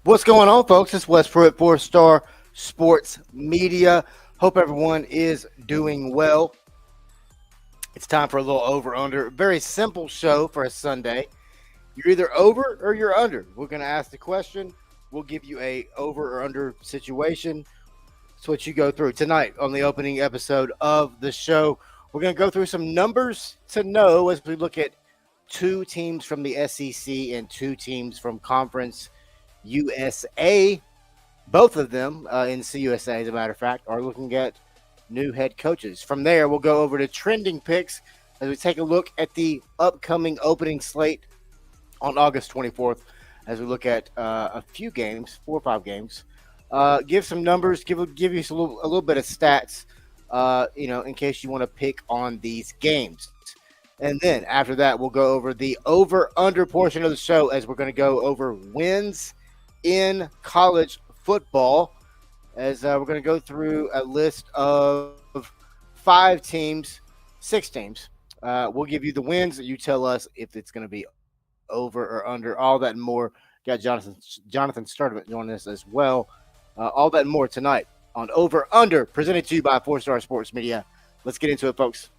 What's going on, folks? It's Wes Pruitt, 4-Star Sports Media. Hope everyone is doing well. It's time for a little over-under. Very simple show for a Sunday. You're either over or you're under. We're going to ask the question. We'll give you a over or under situation. That's what you go through tonight on the opening episode of the show. We're going to go through some numbers to know as we look at two teams from the SEC and two teams from Conference USA. Both of them in CUSA, as a matter of fact, are looking at new head coaches. From there, we'll go over to trending picks as we take a look at the upcoming opening slate on August 24th as we look at a few games, 4 or 5 games. Give some numbers, give you a little bit of stats, in case you want to pick on these games. And then after that, we'll go over the over-under portion of the show as we're going to go over wins in college football, as we're going to go through a list of 6 teams. We'll give you the wins. You tell us if it's going to be over or under, all that and more. Got Jonathan Sturdivant joining us as well. All that and more tonight on Over Under, presented to you by 4-Star Sports Media. Let's get into it, folks.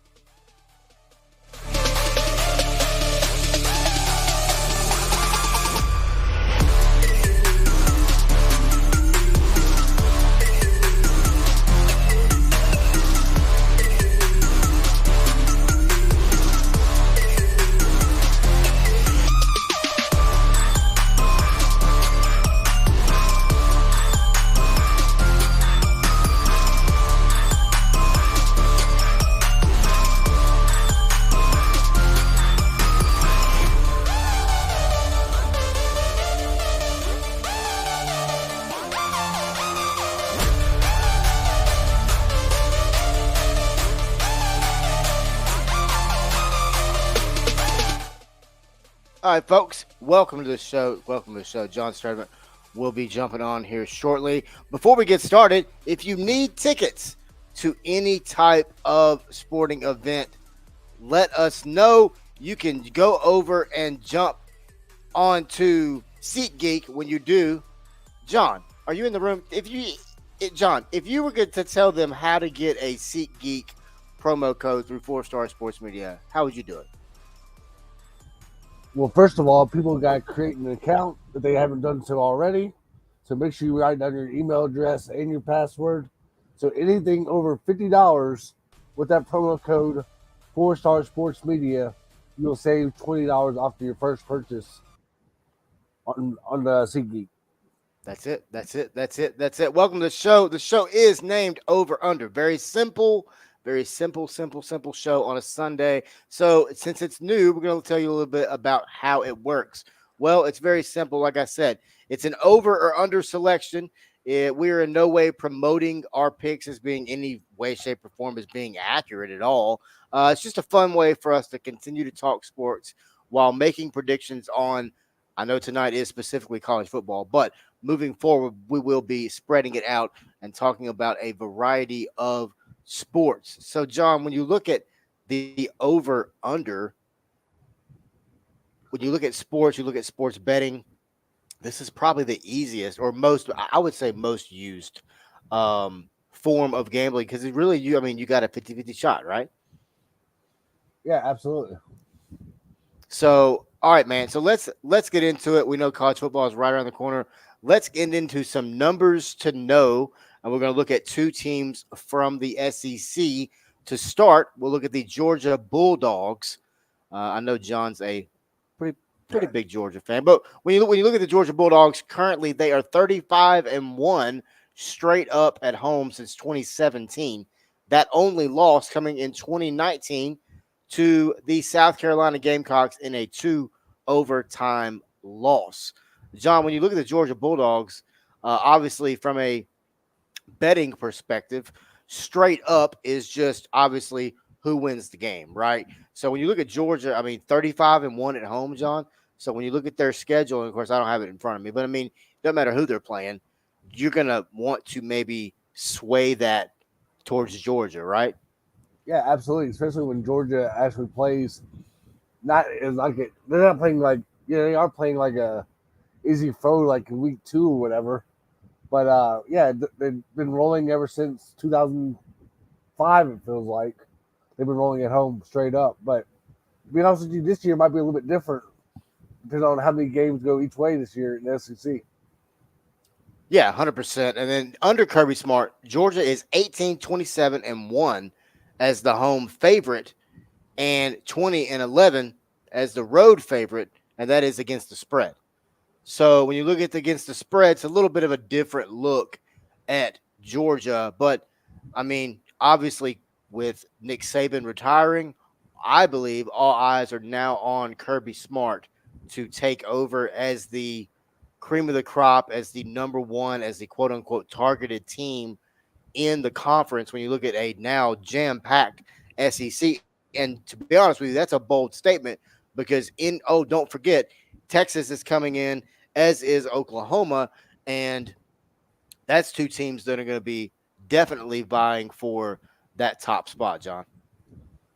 All right, folks, welcome to the show. John Sturdivant will be jumping on here shortly. Before we get started, if you need tickets to any type of sporting event, let us know. You can go over and jump onto SeatGeek when you do. John, are you in the room? If you were going to tell them how to get a SeatGeek promo code through 4-Star Sports Media, how would you do it? Well, first of all, people got to create an account if they haven't done so already. So make sure you write down your email address and your password. So anything over $50 with that promo code 4-Star Sports Media, you'll save $20 off your first purchase on the SeatGeek. That's it. Welcome to the show. The show is named Over Under. Very simple show on a Sunday. So since it's new, we're going to tell you a little bit about how it works. Well, it's very simple. Like I said, it's an over or under selection. We are in no way promoting our picks as being any way, shape, or form as being accurate at all. It's just a fun way for us to continue to talk sports while making predictions on, I know tonight is specifically college football, but moving forward, we will be spreading it out and talking about a variety of sports. So, John, when you look at the over-under, when you look at sports, you look at sports betting, this is probably the easiest or most, I would say most used form of gambling because it really, you got a 50-50 shot, right? Yeah, absolutely. So, all right, man. So let's get into it. We know college football is right around the corner. Let's get into some numbers to know. And we're going to look at two teams from the SEC. To start, we'll look at the Georgia Bulldogs. I know John's a pretty big Georgia fan. But when you look at the Georgia Bulldogs, currently they are 35-1 straight up at home since 2017. That only loss coming in 2019 to the South Carolina Gamecocks in a 2-overtime loss. John, when you look at the Georgia Bulldogs, obviously from a betting perspective, straight up is just obviously who wins the game, right? So when you look at Georgia, 35-1 at home, John. So when you look at their schedule, and of course I don't have it in front of me, but it doesn't matter who they're playing, you're gonna want to maybe sway that towards Georgia, right? Yeah, absolutely. Especially when Georgia actually plays, they're not playing like they are playing like a easy foe like in week 2 or whatever. But yeah, they've been rolling ever since 2005. It feels like they've been rolling at home straight up. But to be honest with you, this year might be a little bit different depending on how many games go each way this year in the SEC. Yeah, 100%. And then under Kirby Smart, Georgia is 18-27-1 as the home favorite and 20-11 as the road favorite, and that is against the spread. So when you look at against the spread, it's a little bit of a different look at Georgia. But I mean, obviously, with Nick Saban retiring, I believe all eyes are now on Kirby Smart to take over as the cream of the crop, as the number one, as the quote unquote targeted team in the conference. When you look at a now jam packed SEC, and to be honest with you, that's a bold statement because don't forget, Texas is coming in, as is Oklahoma, and that's two teams that are going to be definitely vying for that top spot, John.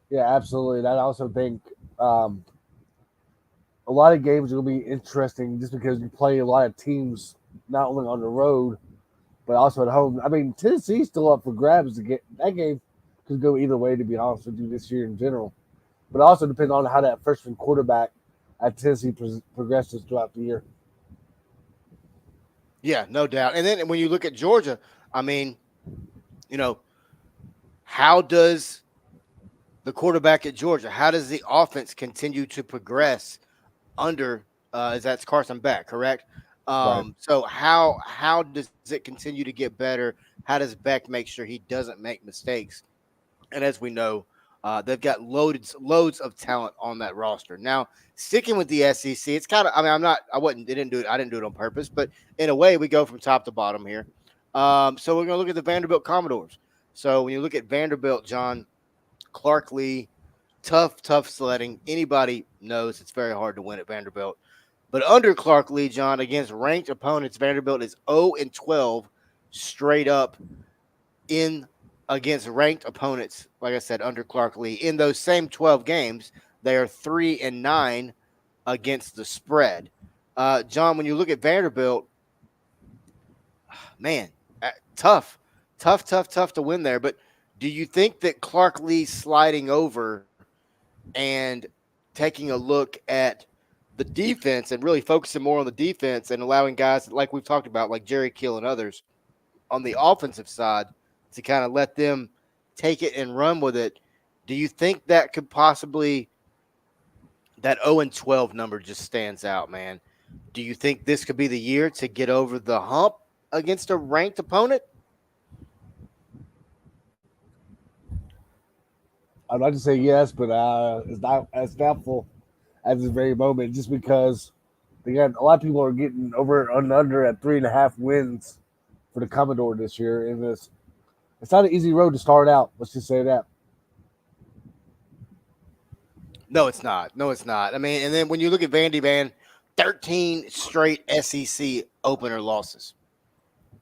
Yeah, absolutely. And I also think um, a lot of games will be interesting just because you play a lot of teams not only on the road but also at home. I mean, Tennessee's still up for grabs to get that game could go either way. To be honest with you, this year in general, but also depends on how that freshman quarterback at Tennessee progresses throughout the year. Yeah, no doubt. And then when you look at Georgia, I mean, you know, how does the quarterback at Georgia, how does the offense continue to progress under that's Carson Beck, correct? Right. So how does it continue to get better? How does Beck make sure he doesn't make mistakes? And as we know, they've got loads of talent on that roster. Now, sticking with the SEC, it's kind of, I mean, I didn't do it on purpose, but in a way, we go from top to bottom here. So we're going to look at the Vanderbilt Commodores. So when you look at Vanderbilt, John, Clark Lee, tough sledding. Anybody knows it's very hard to win at Vanderbilt. But under Clark Lee, John, against ranked opponents, Vanderbilt is 0-12 straight up in against ranked opponents. Like I said, under Clark Lee, in those same 12 games, they are 3-9 against the spread. John, when you look at Vanderbilt, man, tough to win there. But do you think that Clark Lee sliding over and taking a look at the defense and really focusing more on the defense and allowing guys like we've talked about, like Jerry Kill and others on the offensive side, to kind of let them take it and run with it? Do you think that could possibly, that 0-12 number just stands out, man? Do you think this could be the year to get over the hump against a ranked opponent? I'd like to say yes, but it's not as doubtful at this very moment, just because they got a lot of people are getting over and under at 3.5 wins for the Commodore this year, and it's not an easy road to start out. Let's just say that. No, it's not. No, it's not. I mean, and then when you look at Vandy Van, 13 straight SEC opener losses.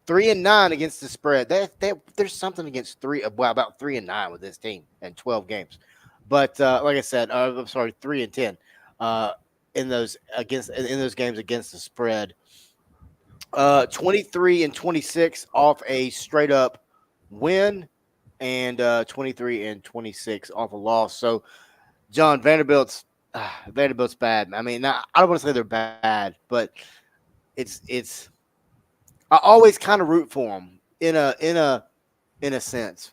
3-9 against the spread. There's something against about 3-9 with this team in 12 games. But like I said, I'm sorry, 3-10 in those games against the spread. 23-26 off a straight up win, and 23-26 off a loss. So John, Vanderbilt's bad. I mean, I don't want to say they're bad, but it's I always kind of root for them in a sense.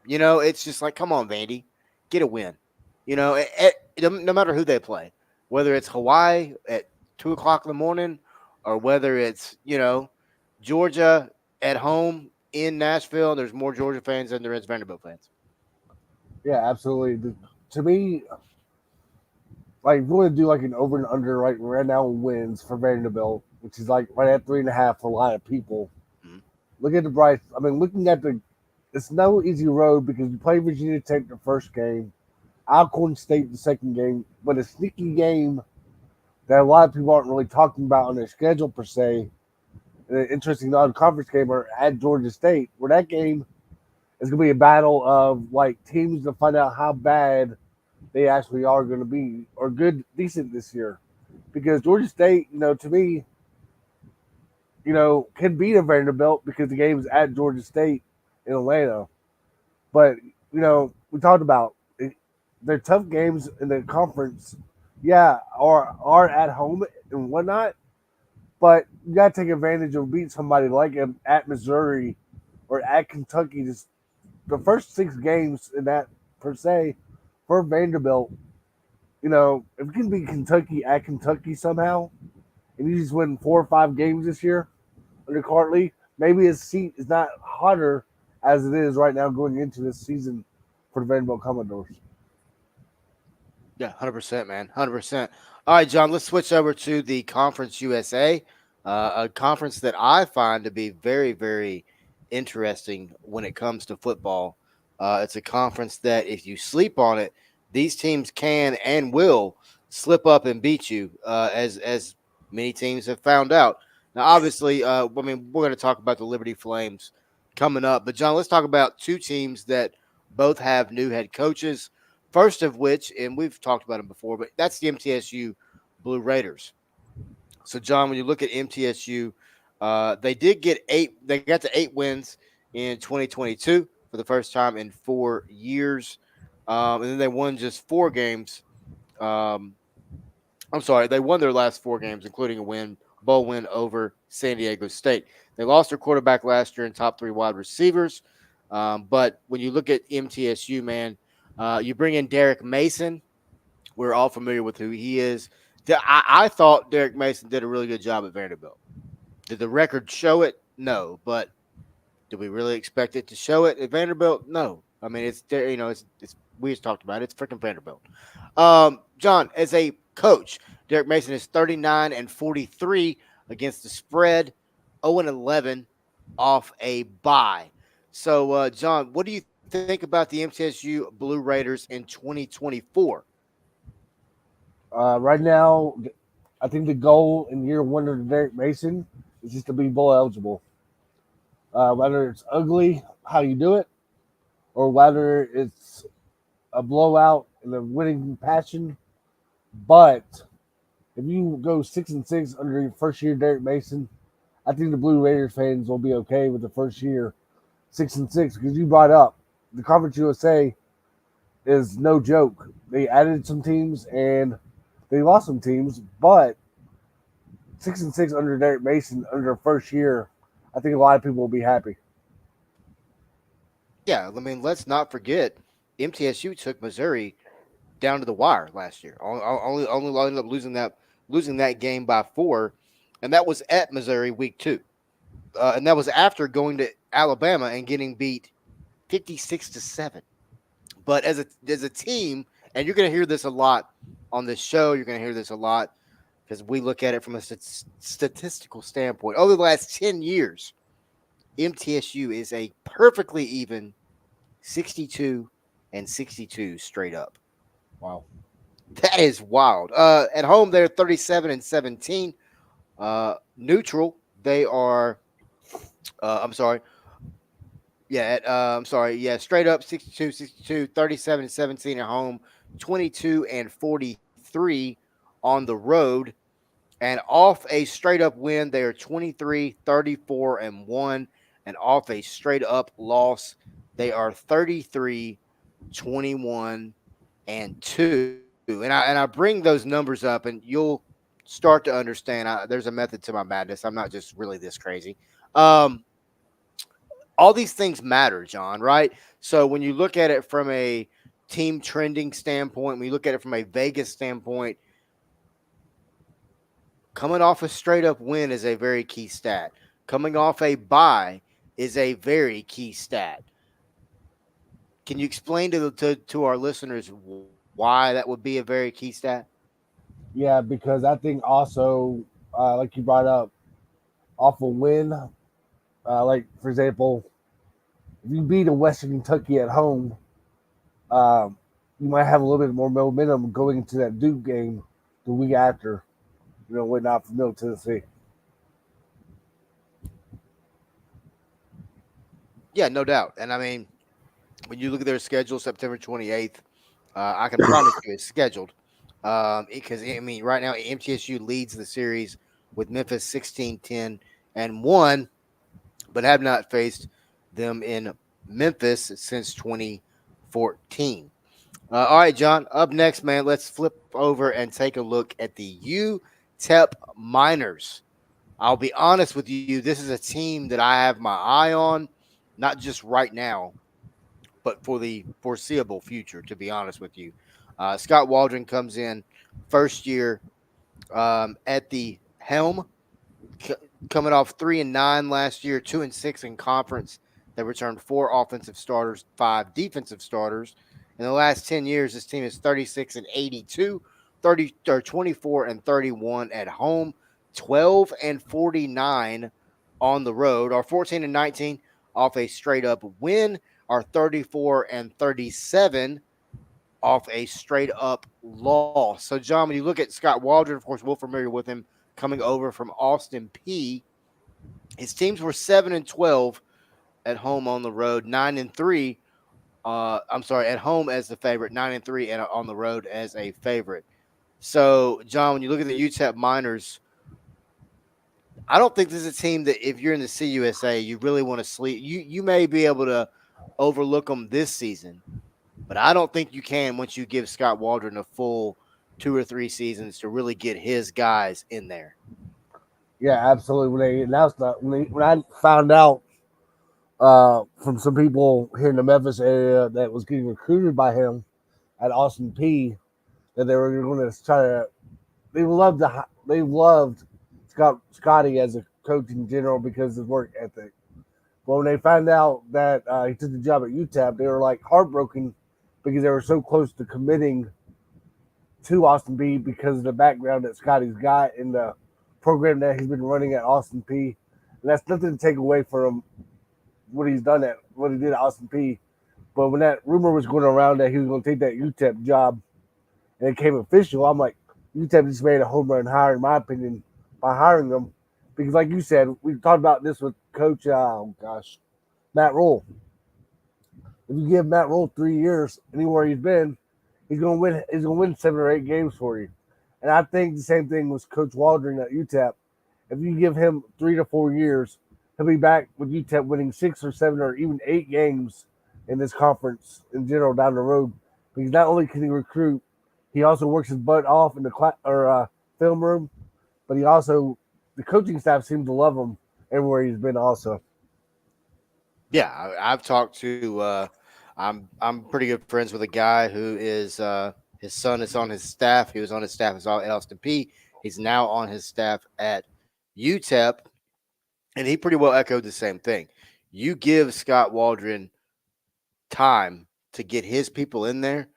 It's just like, come on, Vandy, get a win. No matter who they play, whether it's Hawaii at 2 o'clock in the morning, or whether it's Georgia at home in Nashville. There's more Georgia fans than there is Vanderbilt fans. Yeah, absolutely. To me, like if you want to do like an over and under right now wins for Vanderbilt, which is like right at 3.5 for a lot of people. Mhm. Look at the Bryce. I mean, looking at it's no easy road because you play Virginia Tech the first game, Alcorn State the second game, but a sneaky game that a lot of people aren't really talking about on their schedule per se. An interesting non-conference game are at Georgia State, where that game is going to be a battle of like teams to find out how bad they actually are going to be or good, decent this year. Because Georgia State, to me, can beat a Vanderbilt because the game is at Georgia State in Atlanta. But we talked about it, their tough games in the conference. Yeah, are at home and whatnot. But you got to take advantage of beating somebody like at Missouri or at Kentucky. Just the first 6 games in that per se for Vanderbilt. If you can beat Kentucky at Kentucky somehow, and you just win 4 or 5 games this year under Cartley, maybe his seat is not hotter as it is right now going into this season for the Vanderbilt Commodores. Yeah, 100%, man. 100%. All right, John, let's switch over to the Conference USA, a conference that I find to be very, very interesting when it comes to football. It's a conference that if you sleep on it, these teams can and will slip up and beat you, as many teams have found out. Now, obviously, I mean, we're going to talk about the Liberty Flames coming up, but John, let's talk about two teams that both have new head coaches. First of which, and we've talked about them before, but that's the MTSU Blue Raiders. So, John, when you look at MTSU, they did get eight. They got to 8 wins in 2022 for the first time in 4 years, and then they won just 4 games. Um, I'm sorry, they won their last 4 games, including a bowl win over San Diego State. They lost their quarterback last year and top 3 wide receivers. But when you look at MTSU, man, you bring in Derek Mason. We're all familiar with who he is. I thought Derek Mason did a really good job at Vanderbilt. Did the record show it? No. But do we really expect it to show it at Vanderbilt? No. I mean, it's there. It's we just talked about it. It's freaking Vanderbilt. John, as a coach, Derek Mason is 39-43 against the spread, 0-11 off a bye. So, John, what do you think about the MTSU Blue Raiders in 2024? Right now, I think the goal in year one of Derek Mason is just to be bowl eligible. Whether it's ugly, how you do it, or whether it's a blowout and a winning passion. But if you go 6-6 under your first year, Derek Mason, I think the Blue Raiders fans will be okay with the first year 6-6 because you brought up the Conference USA is no joke. They added some teams and they lost some teams, but 6-6 under Derek Mason under their first year, I think a lot of people will be happy. Yeah, I mean, let's not forget MTSU took Missouri down to the wire last year. Only ended up losing that game by 4, and that was at Missouri week 2, and that was after going to Alabama and getting beat 56-7. But as a team, and you're going to hear this a lot on this show, you're going to hear this a lot because we look at it from a statistical standpoint. Over the last 10 years, MTSU is a perfectly even 62-62 straight up. Wow. That is wild. At home, they're 37-17. Neutral, they are. I'm sorry. Yeah, I'm sorry. Yeah, straight up 62-62, 37-17 at home, 22-43 on the road. And off a straight up win, they are 23-34-1. And off a straight up loss, they are 33-21-2. And I bring those numbers up, and you'll start to understand. There's a method to my madness. I'm not just really this crazy. All these things matter, John, right? So when you look at it from a team trending standpoint, when you look at it from a Vegas standpoint, coming off a straight up win is a very key stat. Coming off a bye is a very key stat. Can you explain to our listeners why that would be a very key stat? Yeah, because I think also, like you brought up, off a win, like for example, if you beat a Western Kentucky at home, um, you might have a little bit more momentum going into that Duke game the week after. Went out from Middle Tennessee. Yeah, no doubt. And I mean, when you look at their schedule, September 28th, I can promise you it's scheduled. Because, I mean, right now, MTSU leads the series with Memphis 16-10 and won, but have not faced them in Memphis since 2014. All right, John. Up next, man, let's flip over and take a look at the UTEP Miners. I'll be honest with you, this is a team that I have my eye on, not just right now, but for the foreseeable future, to be honest with you. Scott Waldron comes in first year at the helm, c- coming off 3-9 last year, 2-6 in conference. They returned 4 offensive starters, 5 defensive starters. In the last 10 years, this team is 36-82, 30 or 24-31 at home, 12-49 on the road, or 14-19 off a straight up win, or 34-37 off a straight up loss. So, John, when you look at Scott Waldron, of course, we're familiar with him coming over from Austin P. His teams were 7-12 at home on the road, 9-3. I'm sorry, at home as the favorite, 9-3, and on the road as a favorite. So, John, when you look at the UTEP Miners, I don't think this is a team that if you're in the CUSA, you really want to sleep. You may be able to overlook them this season, but I don't think you can once you give Scott Waldron a full 2 or 3 seasons to really get his guys in there. Yeah, absolutely. When they announced that, when I found out from some people here in the Memphis area that was getting recruited by him at Austin P, that they were going to try to, they loved Scotty as a coach in general because of his work ethic. But when they found out that he took the job at UTEP, they were like heartbroken because they were so close to committing to Austin P because of the background that Scotty's got in the program that he's been running at Austin P. And that's nothing to take away from what he did at Austin P. But when that rumor was going around that he was going to take that UTEP job and it came official, I'm like, UTEP just made a home run hire, in my opinion, by hiring them. Because, like you said, we talked about this with Coach, Matt Rule. If you give Matt Rule 3 years anywhere he's been, he's gonna win. He's gonna win 7 or 8 games for you. And I think the same thing with Coach Waldron at UTEP. If you give him 3 to 4 years, he'll be back with UTEP winning 6 or 7 or even 8 games in this conference in general down the road. Because not only can he recruit, he also works his butt off in the film room, but the coaching staff seems to love him everywhere he's been. Also, Yeah, I've talked to. I'm pretty good friends with a guy who is his son is on his staff. He was on his staff at Austin P. He's now on his staff at UTEP, and he pretty well echoed the same thing. You give Scott Waldron time to get his people in there,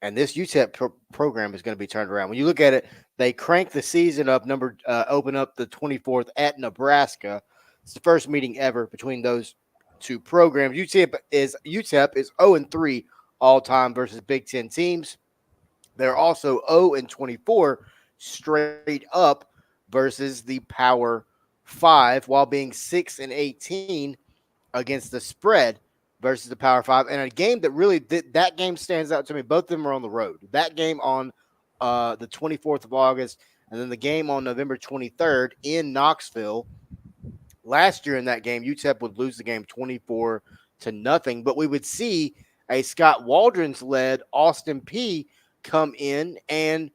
and this UTEP program is going to be turned around. When you look at it, they cranked the season up. Open up the 24th at Nebraska. It's the first meeting ever between those two programs. UTEP is 0-3 all time versus Big Ten teams. They're also 0-24 straight up versus the Power Five, while being 6-18 against the spread versus the Power Five. And a game that really that game stands out to me. Both of them are on the road. That game on the 24th of August, and then the game on November 23rd in Knoxville. Last year in that game, UTEP would lose the game 24-0, but we would see a Scott Waldron's led Austin P come in and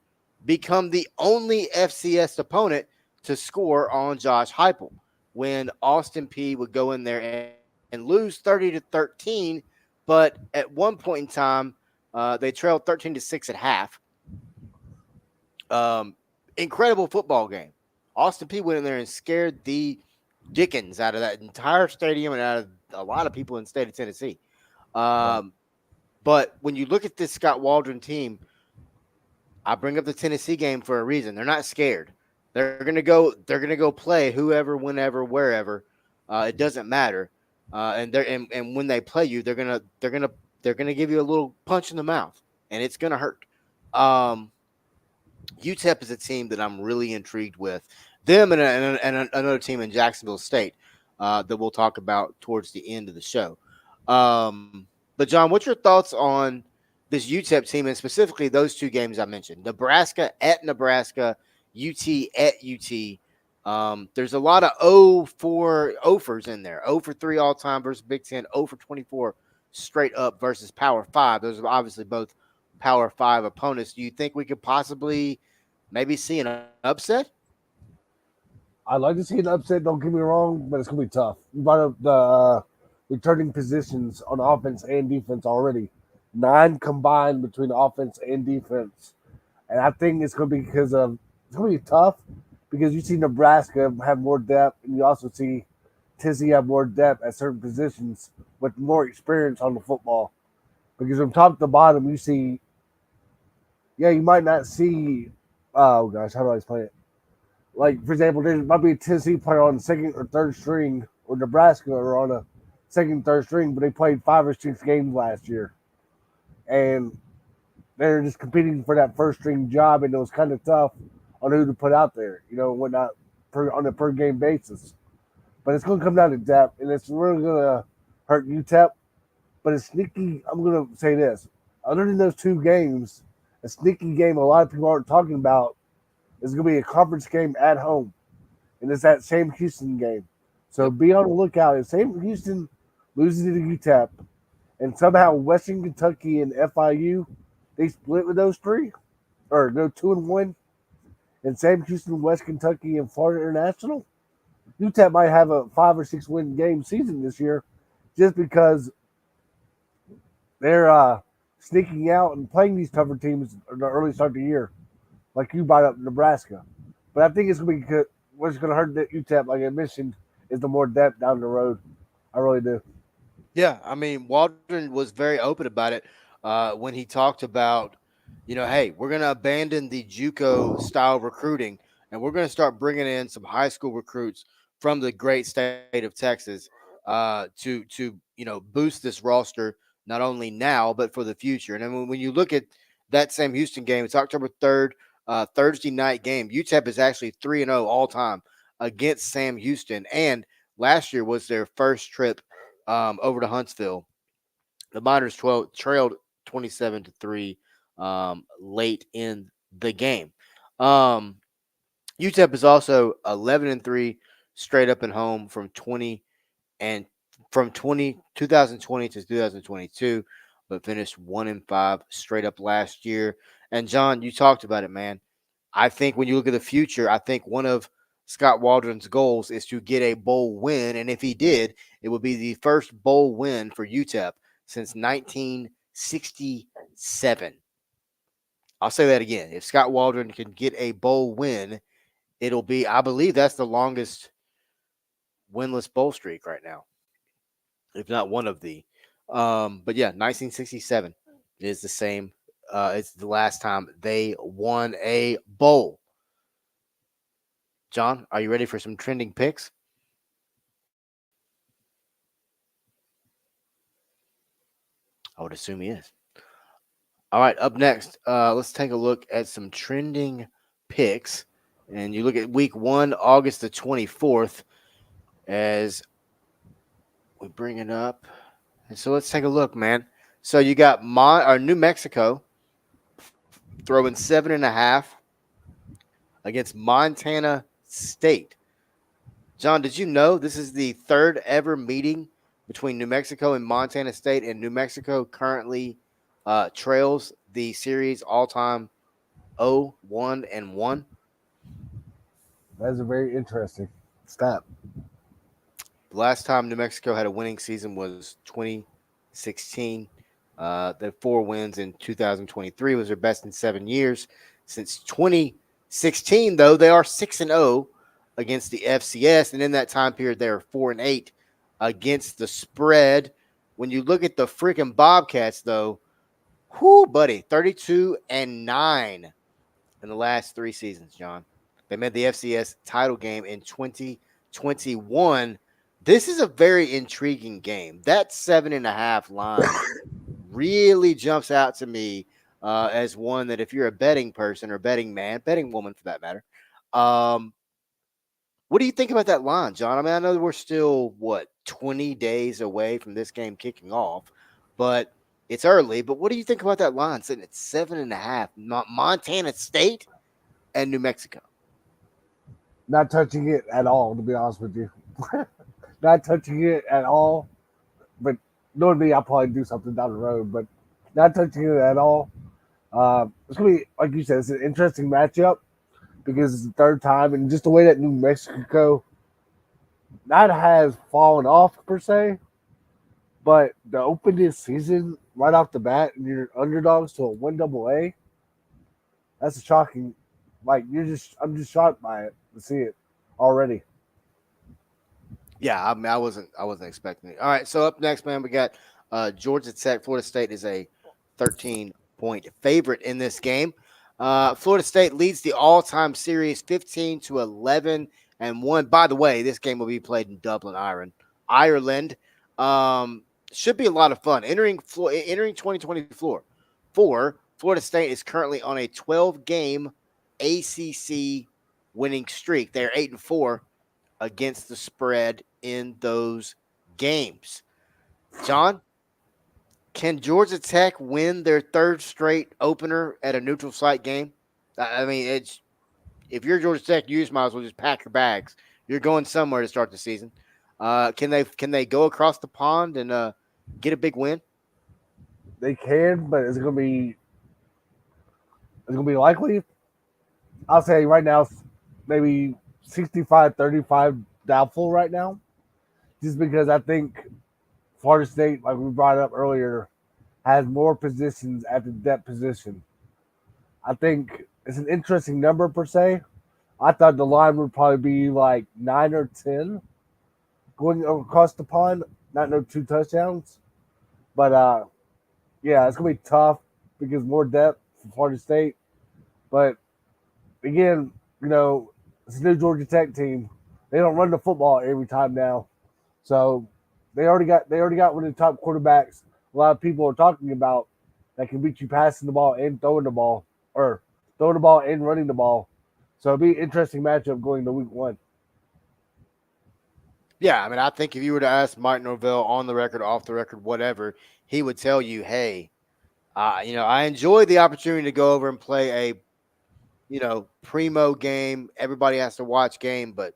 become the only FCS opponent to score on Josh Heupel. When Austin P would go in there and lose 30-13, but at one point in time, they trailed 13-6 at half. Incredible football game. Austin P went in there and scared the Dickens out of that entire stadium and out of a lot of people in the state of Tennessee. But when you look at this Scott Waldron team, I bring up the Tennessee game for a reason. They're not scared. They're gonna go. They're gonna go play whoever, whenever, wherever. It doesn't matter. And when they play you, they're gonna give you a little punch in the mouth, and it's gonna hurt. UTEP is a team that I'm really intrigued with. Them and another team in Jacksonville State that we'll talk about towards the end of the show. But John, what's your thoughts on this UTEP team and specifically those two games I mentioned? Nebraska at Nebraska, UT at UT. There's a lot of 0 for offers in there. 0 for 3 all time versus Big Ten. 0 for 24 straight up versus Power Five. Those are obviously both Power Five opponents. Do you think we could possibly maybe see an upset? I'd like to see an upset. Don't get me wrong, but it's gonna be tough. You brought up the returning positions on offense and defense already. 9 combined between offense and defense, and I think it's gonna be because of it's gonna be tough because you see Nebraska have more depth, and you also see Tennessee have more depth at certain positions with more experience on the football. Because from top to bottom, you see, yeah, you might not see. Oh gosh, how do I explain it? Like for example, there might be a Tennessee player on the second or third string, or Nebraska are on a second, third string, but they played 5 or 6 games last year, and they're just competing for that first string job, and it was kind of tough on who to put out there, whatnot, on a per game basis. But it's going to come down to depth, and it's really going to hurt UTEP. But it's sneaky. I'm going to say this: other than those 2 games, a sneaky game a lot of people aren't talking about is going to be a conference game at home, and it's that Sam Houston game. So Yep. be on the lookout. If Sam Houston loses to UTEP, and somehow Western Kentucky and FIU they split with those 3, or go 2-1, and Sam Houston, West Kentucky, and Florida International, UTEP might have a 5 or 6 win game season this year, just because they're sneaking out and playing these tougher teams in the early start of the year, like you brought up Nebraska. But I think it's going to be good. What's going to hurt the UTEP, like I mentioned, is the more depth down the road. I really do. Yeah, I mean, Waldron was very open about it when he talked about, hey, we're going to abandon the JUCO style recruiting and we're going to start bringing in some high school recruits from the great state of Texas to boost this roster not only now but for the future. And then when you look at that Sam Houston game, it's October 3rd, Thursday night game. UTEP is actually 3-0 all time against Sam Houston, and last year was their first trip over to Huntsville. The Miners trailed 27-3 late in the game. Um, UTEP is also 11-3 straight up and home from and from 2020 to 2022, but finished 1-5 straight up last year. And John, you talked about it, man. I think when you look at the future, I think one of Scott Waldron's goals is to get a bowl win. And if he did, it would be the first bowl win for UTEP since 1967. I'll say that again. If Scott Waldron can get a bowl win, it'll be, I believe that's the longest winless bowl streak right now, if not one of the. But yeah, 1967 is the same. It's the last time they won a bowl. John, are you ready for some trending picks? I would assume he is. All right, up next, let's take a look at some trending picks. And you look at week 1, August the 24th, as we bring it up. And so let's take a look, man. So you got New Mexico throwing 7.5 against Montana State. John, did you know this is the third ever meeting between New Mexico and Montana State, and New Mexico currently trails the series all time 0-1-1? That is a very interesting stat. The last time New Mexico had a winning season was 2016. The 4 wins in 2023 was their best in 7 years. Since 2016, though, they are 6-0 against the FCS, and in that time period, they are 4-8 against the spread. When you look at the freaking Bobcats, though, whoo, buddy, 32-9 in the last 3 seasons, John. They made the FCS title game in 2021. This is a very intriguing game. That 7.5 line really jumps out to me as one that if you're a betting person or betting man, betting woman for that matter, what do you think about that line, John? I mean, I know we're still, 20 days away from this game kicking off, but it's early. But what do you think about that line sitting at 7.5? Montana State and New Mexico. Not touching it at all, to be honest with you. Not touching it at all. But knowing me, I'll probably do something down the road. But not touching it at all. It's gonna be like you said. It's an interesting matchup because it's the third time, and just the way that New Mexico not has fallen off per se, but the opening season right off the bat, and you're underdogs to a one double A. That's a shocking. Like I'm just shocked by it to see it already. Yeah, I mean, I wasn't expecting it. All right, so up next, man, we got Georgia Tech. Florida State is a 13-point favorite in this game. Florida State leads the all-time series 15-11 and 1. By the way, this game will be played in Dublin, Ireland. Should be a lot of fun. Entering 2024, Florida State is currently on a 12-game ACC winning streak. They are 8-4 against the spread in those games. John, can Georgia Tech win their third straight opener at a neutral site game? I mean, it's if you're Georgia Tech, you just might as well just pack your bags. You're going somewhere to start the season. Can they go across the pond and get a big win? They can, but it's gonna be likely. I'll say right now, maybe 65-35 doubtful right now, just because I think Florida State, like we brought up earlier, has more positions at the depth position. I think it's an interesting number per se. I thought the line would probably be like 9 or 10 going across the pond, not no 2 touchdowns. But yeah, it's gonna be tough because more depth for Florida State. But again, it's a new Georgia Tech team. They don't run the football every time now, so they already got one of the top quarterbacks. A lot of people are talking about that can beat you passing the ball and throwing the ball, or throwing the ball and running the ball. So it'll be an interesting matchup going to week one. Yeah, I mean, I think if you were to ask Mike Norvell on the record, off the record, whatever, he would tell you, "Hey, I enjoy the opportunity to go over and play a primo game. Everybody has to watch game, but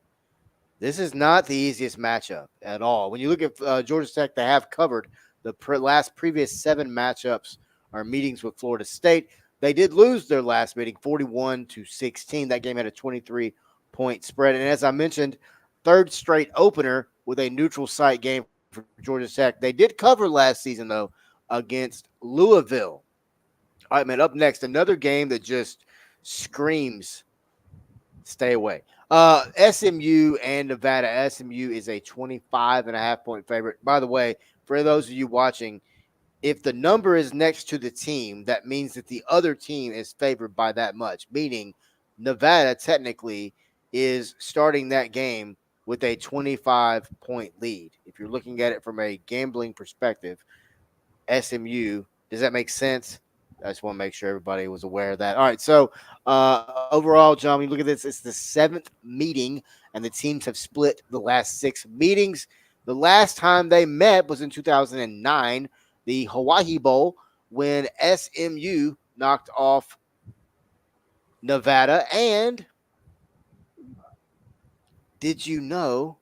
this is not the easiest matchup at all. When you look at Georgia Tech, they have covered the last previous 7 matchups or meetings with Florida State. They did lose their last meeting 41-16. That game had a 23-point spread. And as I mentioned, third straight opener with a neutral site game for Georgia Tech. They did cover last season, though, against Louisville. All right, man, up next, another game that just screams stay away. SMU and Nevada. SMU is a 25.5-point favorite. By the way, for those of you watching, if the number is next to the team, that means that the other team is favored by that much, meaning Nevada technically is starting that game with a 25-point lead. If you're looking at it from a gambling perspective, SMU, does that make sense? I just want to make sure everybody was aware of that. All right, so overall, John, when you look at this, it's the 7th meeting, and the teams have split the last 6 meetings. The last time they met was in 2009, the Hawaii Bowl, when SMU knocked off Nevada. And did you know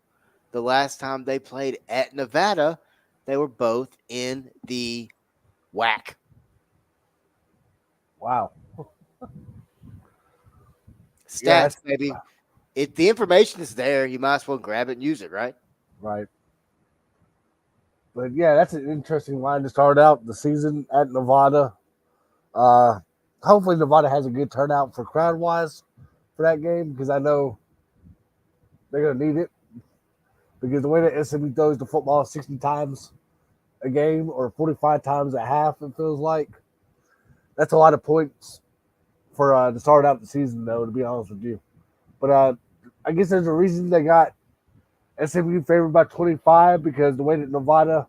the last time they played at Nevada, they were both in the WAC? Wow. Yeah, Stats, baby. If the information is there, you might as well grab it and use it, right? right. But yeah, that's an interesting line to start out the season at Nevada. Uh, Hopefully Nevada has a good turnout for crowd wise for that game because I know they're gonna need it because the way that SMU throws the football 60 times a game or 45 times a half, it feels like that's a lot of points for to start out the season, though. To be honest with you, but I guess there's a reason they got SMU favored by 25 because the way that Nevada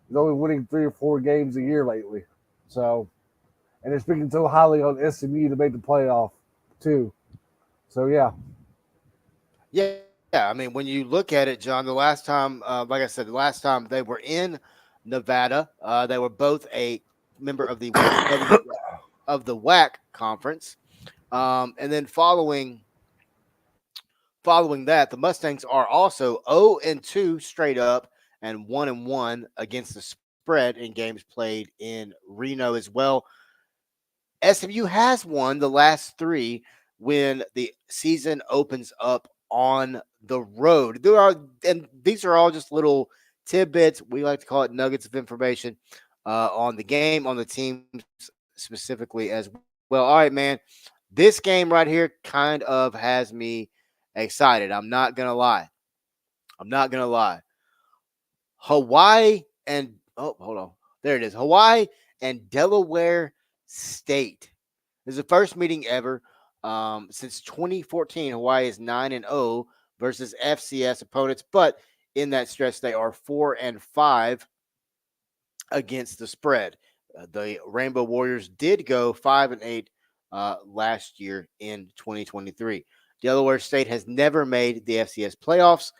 is only winning 3 or 4 games a year lately, so and they're speaking so highly on SMU to make the playoff too. So yeah, Yeah. I mean, when you look at it, John, the last time, like I said, the last time they were in Nevada, they were both a member of the WAC conference, and then following Following that, the Mustangs are also 0-2 straight up and 1-1 against the spread in games played in Reno as well. SMU has won the last three when the season opens up on the road. There are, and these are all just little tidbits. We like to call it nuggets of information on the game, on the teams specifically as well. All right, man. This game right here kind of has me excited. I'm not gonna lie. I'm not gonna lie. Hawaii and hold on. There it is. Hawaii and Delaware State. This is the first meeting ever since 2014. Hawaii is 9-0 versus FCS opponents, but in that stretch they are 4-5 against the spread. The Rainbow Warriors did go 5-8 last year in 2023. Delaware State has never made the FCS playoffs.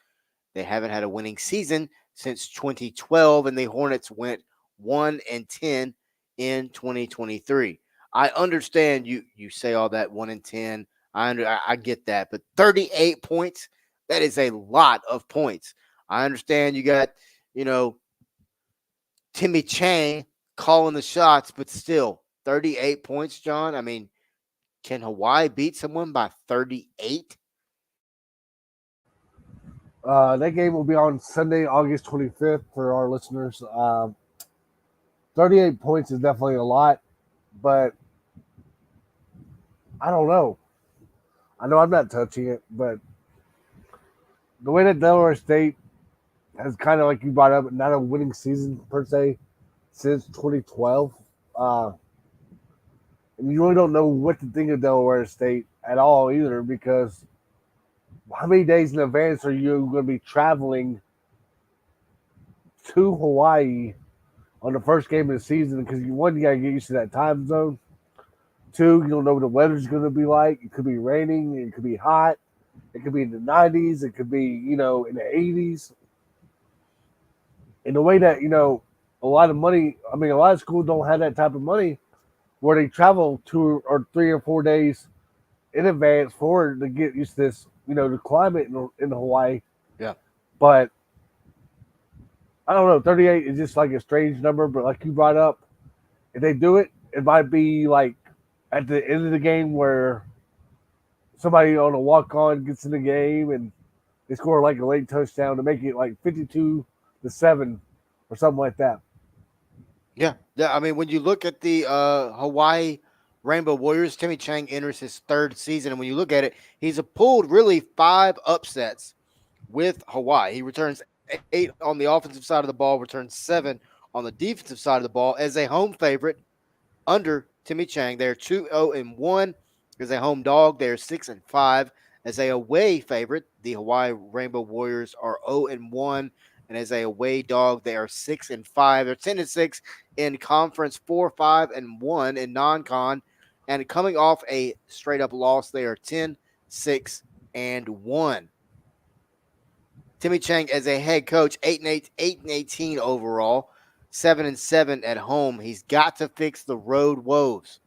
They haven't had a winning season since 2012, and the Hornets went 1-10 in 2023. I understand you say all that 1-10. I get that, but 38 points, that is a lot of points. I understand you got, you know, Timmy Chang calling the shots, but still 38 points, John. I mean, can Hawaii beat someone by 38? That game will be on Sunday, August 25th for our listeners. 38 points is definitely a lot, but I don't know. I know I'm not touching it, but the way that Delaware State has kind of, like you brought up, not a winning season per se since 2012. Uh, and you really don't know what to think of Delaware State at all either, because how many days in advance are you going to be traveling to Hawaii on the first game of the season? Because one, you got to get used to that time zone. Two, you don't know what the weather's going to be like. It could be raining. It could be hot. It could be in the 90s. It could be, in the 80s. In the way that, a lot of money, I mean, a lot of schools don't have that type of money where they travel 2 or 3 or 4 days in advance forward to get used to this, the climate in Hawaii. Yeah. But I don't know. 38 is just like a strange number. But like you brought up, if they do it, it might be like at the end of the game where somebody on a walk on gets in the game and they score like a late touchdown to make it like 52-7 or something like that. Yeah. Yeah. I mean, when you look at the Hawaii Rainbow Warriors, Timmy Chang enters his third season. And when you look at it, he's pulled really 5 upsets with Hawaii. He returns 8 on the offensive side of the ball, returns 7 on the defensive side of the ball as a home favorite under Timmy Chang. They're 2-0-1 as a home dog. They're 6-5 as a away favorite. The Hawaii Rainbow Warriors are 0-1, and as a away dog, they are 6-5. They're 10-6 in conference, 4-5-1 in non-con, and coming off a straight up loss, they are 10-6-1. Timmy Chang as a head coach, 8-8, 8-18 overall, 7-7 at home. He's got to fix the road woes.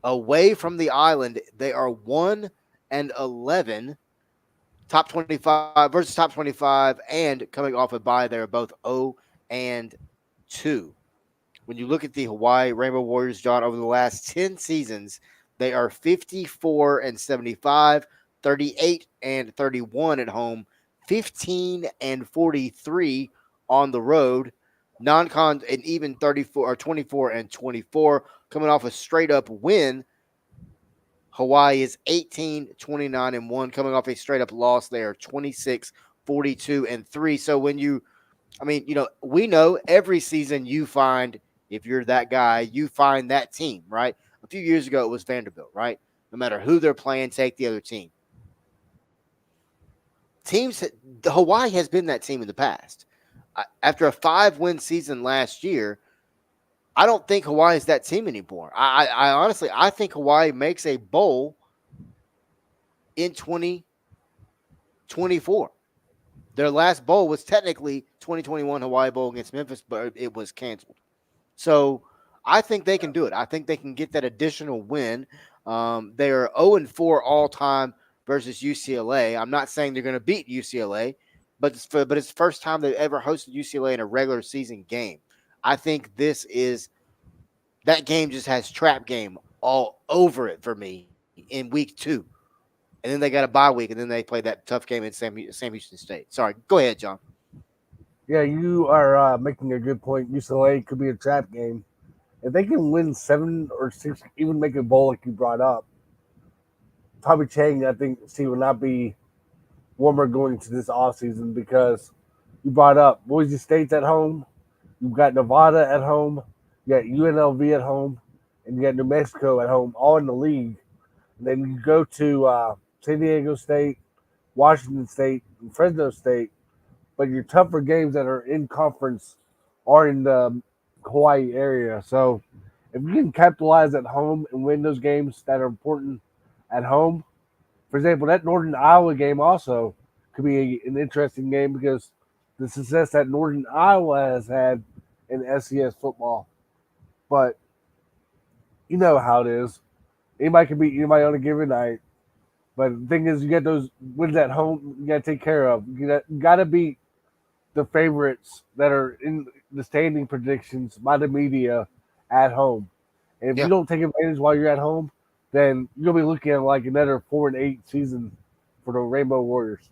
Away from the island, they are 1-11, top 25 versus top 25, and coming off a bye, they're both 0-2. When you look at the Hawaii Rainbow Warriors, John, over the last 10 seasons, they are 54-75, 38-31 at home, 15-43 on the road, non-con and even 34 or 24-24, coming off a straight up win. Hawaii is 18-29-1, coming off a straight up loss. They are 26-42-3. So when you, I mean, we know every season you find, if you're that guy, you find that team, right? A few years ago, it was Vanderbilt, right? No matter who they're playing, take the other team. Hawaii has been that team in the past. After a 5-win season last year, I don't think Hawaii is that team anymore. I honestly, I think Hawaii makes a bowl in 2024. Their last bowl was technically 2021 Hawaii Bowl against Memphis, but it was canceled. So I think they can do it. I think they can get that additional win. They are 0-4 all time versus UCLA. I'm not saying they're going to beat UCLA, but it's the first time they've ever hosted UCLA in a regular season game. I think this is that game just has trap game all over it for me in week 2. And then they got a bye week, and then they play that tough game in Sam Houston State. Sorry, go ahead, John. Yeah, you are making a good point. UCLA could be a trap game. If they can win 7 or 6, even make a bowl like you brought up, Tommy Chang, I think, Steve, will not be warmer going into this offseason because you brought up Boise State's at home, you've got Nevada at home, you got UNLV at home, and you got New Mexico at home, all in the league. And then you go to San Diego State, Washington State, and Fresno State, but your tougher games that are in conference are in the Hawaii area. So if you can capitalize at home and win those games that are important at home, for example, that Northern Iowa game also could be an interesting game because the success that Northern Iowa has had in SES football. But you know how it is. Anybody can beat anybody on a given night. But the thing is, you get those wins at home, you got to take care of. You got to beat the favorites that are in the standing predictions by the media at home. And if Yeah, you don't take advantage while you're at home, then you'll be looking at like another 4-8 season for the Rainbow Warriors.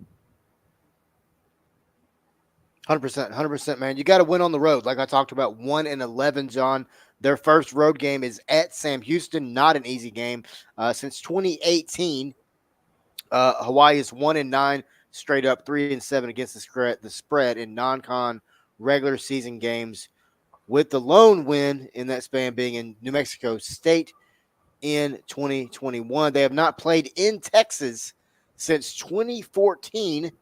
100%, 100%, man. You got to win on the road. Like I talked about, 1-11, John. Their first road game is at Sam Houston. Not an easy game. Since 2018, Hawaii is 1-9 straight up, 3-7 against the spread in non-con regular season games, with the lone win in that span being in New Mexico State in 2021. They have not played in Texas since 2014,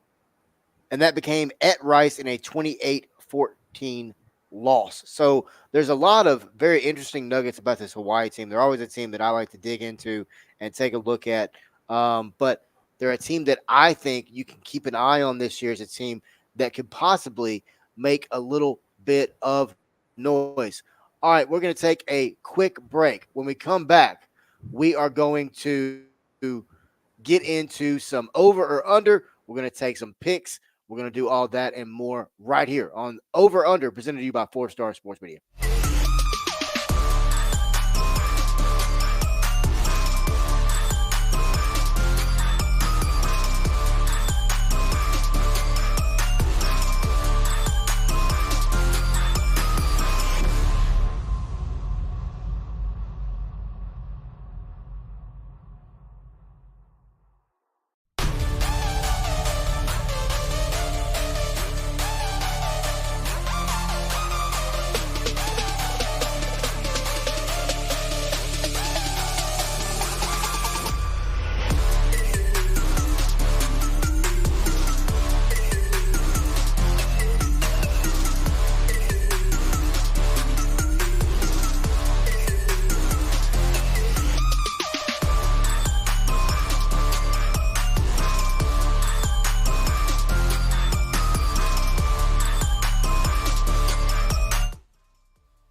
and that became at Rice in a 28-14 loss. So there's a lot of very interesting nuggets about this Hawaii team. They're always a team that I like to dig into and take a look at. But they're a team that I think you can keep an eye on this year as a team that could possibly make a little bit of noise. All right, we're going to take a quick break. When we come back, we are going to get into some over or under. We're going to take some picks. We're going to do all that and more right here on Over Under, presented to you by 4 Star Sports Media.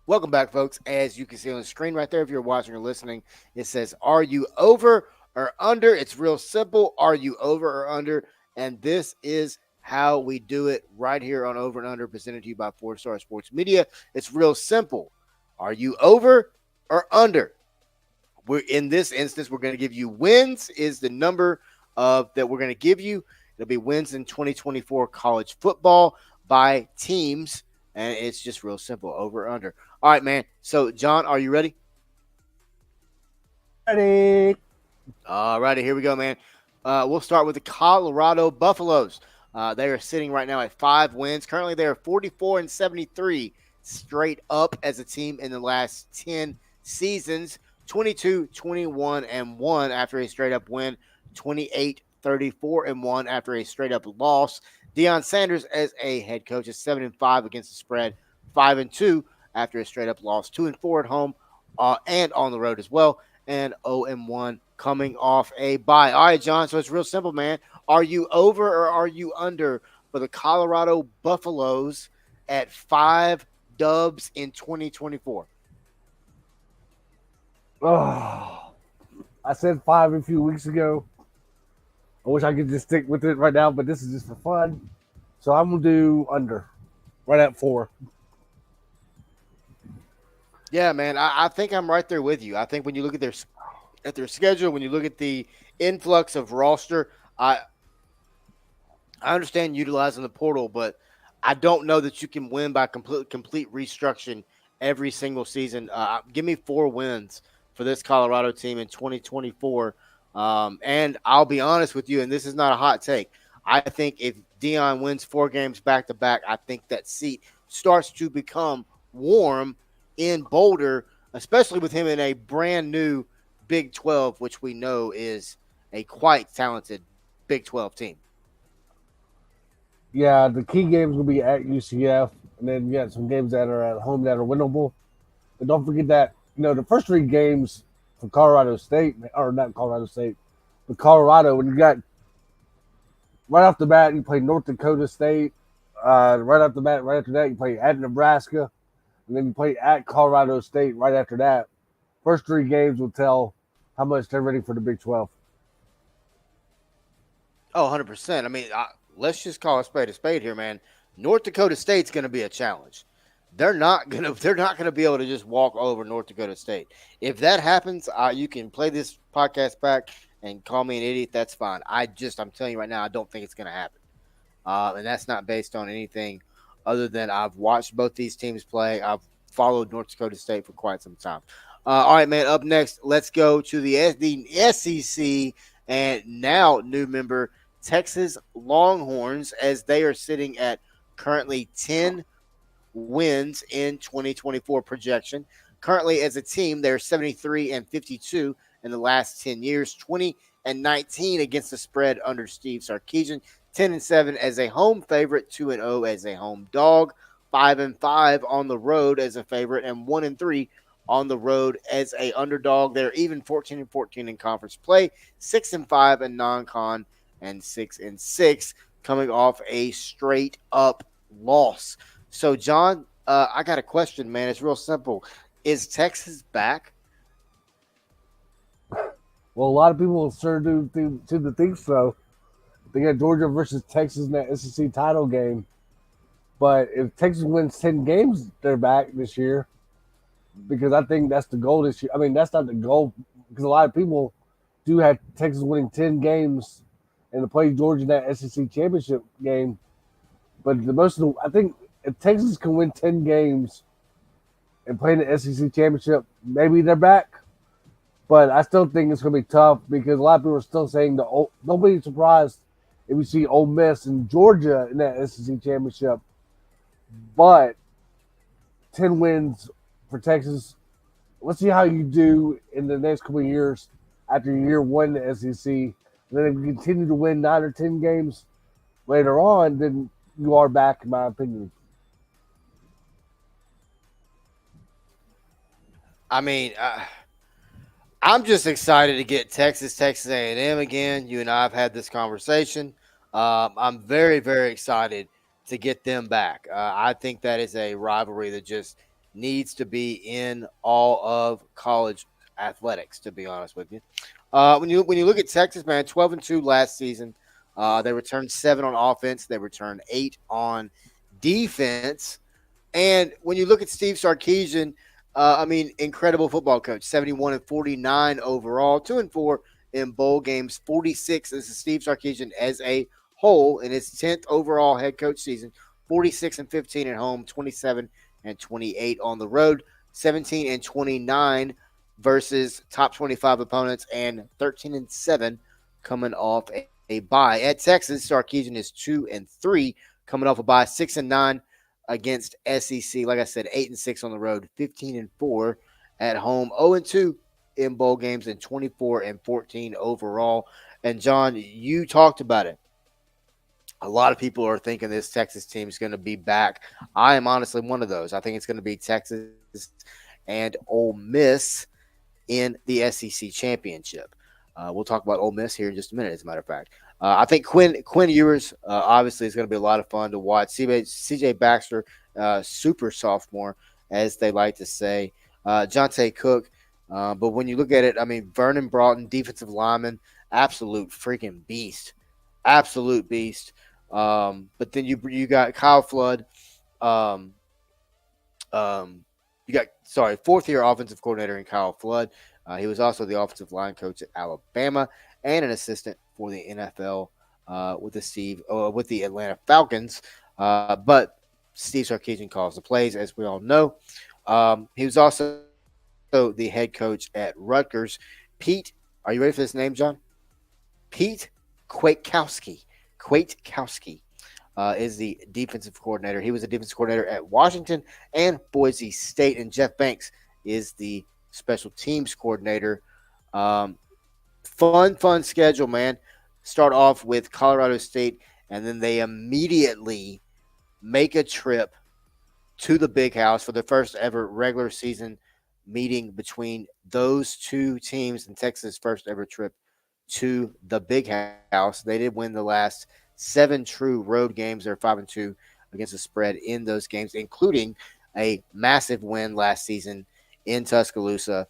Welcome back, folks. As you can see on the screen right there, if you're watching or listening, it says, "Are you over or under?" It's real simple. Are you over or under? And this is how we do it right here on Over and Under, presented to you by 4 Star Sports Media. It's real simple. Are you over or under? We're in this instance, we're going to give you wins is the number of that we're going to give you. It'll be wins in 2024 college football by teams, and it's just real simple, over or under. All right, man. So, John, are you ready? Ready? All righty, here we go, man. We'll start with the Colorado Buffaloes. They are sitting right now at 5 wins. Currently, they are 44-73 straight up as a team in the last 10 seasons. 22-21-1 after a straight up win. 28-34-1 after a straight up loss. Deion Sanders as a head coach is 7-5 against the spread. 5-2 after a straight up loss. 2-4 at home and on the road as well. And 0-1 coming off a bye. All right, John. So it's real simple, man. Are you over or are you under for the Colorado Buffaloes at 5 dubs in 2024? Oh, I said 5 a few weeks ago. I wish I could just stick with it right now, but this is just for fun. So I'm gonna do under, right at 4. Yeah, man, I think I'm right there with you. I think when you look at their schedule, when you look at the influx of roster, I understand utilizing the portal, but I don't know that you can win by complete restructuring every single season. Give me 4 wins for this Colorado team in 2024. And I'll be honest with you, and this is not a hot take. I think if Dion wins 4 games back to back, I think that seat starts to become warm in Boulder, especially with him in a brand new Big 12, which we know is a quite talented Big 12 team. Yeah, the key games will be at UCF, and then you got some games that are at home that are winnable. But don't forget that the first 3 games for Colorado State, or not Colorado State, but Colorado, when you got right off the bat, you play North Dakota State. Right off the bat, right after that, you play at Nebraska, and then you play at Colorado State right after that. First 3 games will tell how much they're ready for the Big 12. Oh, 100%. I mean, let's just call a spade here, man. North Dakota State's going to be a challenge. They're not gonna be able to just walk over North Dakota State. If that happens, you can play this podcast back and call me an idiot. That's fine. I'm telling you right now, I don't think it's going to happen. And that's not based on anything other than I've watched both these teams play. I've followed North Dakota State for quite some time. All right, man. Up next, let's go to the SEC and now new member Texas Longhorns, as they are sitting at currently 10 wins in 2024 projection. Currently, as a team, they're 73 and 52 in the last 10 years, 20 and 19 against the spread under Steve Sarkisian, 10 and 7 as a home favorite, 2 and 0 as a home dog, 5 and 5 on the road as a favorite, and 1 and 3 on the road as a underdog. They're even 14 and 14 in conference play, 6 and 5 in non-con, and 6 and 6 coming off a straight up loss. So, John, I got a question, man. It's real simple. Is Texas back? Well, a lot of people sure do think so. They got Georgia versus Texas in that SEC title game. But if Texas wins 10 games, they're back this year, because I think that's the goal this year. I mean, that's not the goal, because a lot of people do have Texas winning 10 games and to play Georgia in that SEC championship game. But I think if Texas can win 10 games and play in the SEC championship, maybe they're back. But I still think it's going to be tough, because a lot of people are still saying nobody's surprised if we see Ole Miss and Georgia in that SEC championship. But 10 wins for Texas. Let's see how you do in the next couple of years after year one in the SEC. And then if you continue to win 9 or 10 games later on, then you are back, in my opinion. I mean, I'm just excited to get Texas A&M again. You and I have had this conversation. I'm very, very excited to get them back. I think that is a rivalry that just needs to be in all of college athletics, to be honest with you. When you look at Texas, man, 12 and 2 last season. They returned 7 on offense. They returned 8 on defense. And when you look at Steve Sarkisian, I mean, incredible football coach. 71 and 49 overall, 2 and 4 in bowl games, 46. This is Steve Sarkisian as a whole in his 10th overall head coach season. 46 and 15 at home, 27 and 28 on the road, 17 and 29 versus top 25 opponents, and 13 and 7 coming off a bye. At Texas, Sarkisian is 2 and 3 coming off a bye, 6 and 9 against SEC. Like I said, 8 and 6 on the road, 15 and 4 at home, 0 and 2 in bowl games, and 24 and 14 overall. And John, you talked about it. A lot of people are thinking this Texas team is going to be back. I am honestly one of those. I think it's going to be Texas and Ole Miss in the SEC championship. We'll talk about Ole Miss here in just a minute, as a matter of fact. I think Quinn Ewers obviously is going to be a lot of fun to watch. CJ Baxter, super sophomore, as they like to say. Jonte Cook. But when you look at it, I mean, Vernon Broughton, defensive lineman, absolute freaking beast absolute beast. But then you got Kyle Flood. Um, you got fourth year offensive coordinator in Kyle Flood. He was also the offensive line coach at Alabama and an assistant for the NFL with the Atlanta Falcons. But Steve Sarkisian calls the plays, as we all know. He was also the head coach at Rutgers. Pete, are you ready for this name, John? Pete Kwiatkowski. Kwiatkowski is the defensive coordinator. He was a defensive coordinator at Washington and Boise State. And Jeff Banks is the special teams coordinator. Um, fun schedule, man. Start off with Colorado State, and then they immediately make a trip to the Big House for the first ever regular season meeting between those two teams, and Texas' first ever trip to the Big House. They did win the last 7 true road games. They're 5-2 against the spread in those games, including a massive win last season in Tuscaloosa.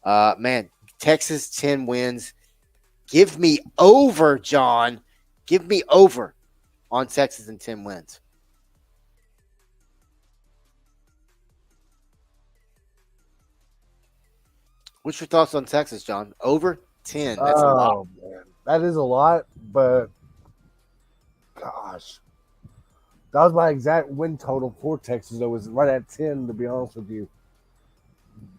Man, Texas 10 wins. Give me over, John. Give me over on Texas and 10 wins. What's your thoughts on Texas, John? Over 10. That's a lot. Oh man, that is a lot. But gosh, that was my exact win total for Texas. Though was right at 10, to be honest with you.